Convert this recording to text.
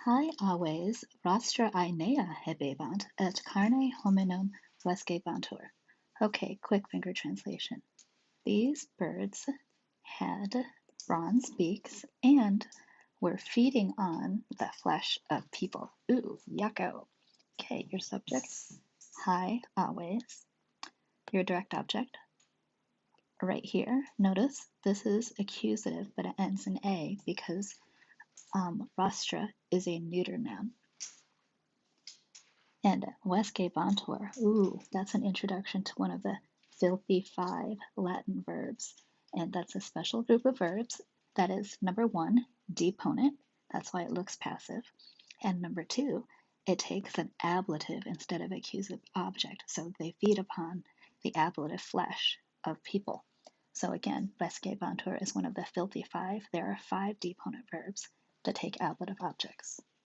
Hi always, Rostra Ainea hebebant et carne hominum rescebantur. Okay, quick finger translation. These birds had bronze beaks and were feeding on the flesh of people. Ooh, yucko. Okay, your subject, hi always. Your direct object, right here. Notice this is accusative, but it ends in A because rostra is a neuter noun. And Vescebantur, ooh, that's an introduction to one of the filthy five Latin verbs. And that's a special group of verbs that is number one, deponent. That's why it looks passive. And number two, it takes an ablative instead of accusative object. So they feed upon the ablative flesh of people. So again, Vescebantur is one of the filthy five. There are five deponent verbs that take ablative objects.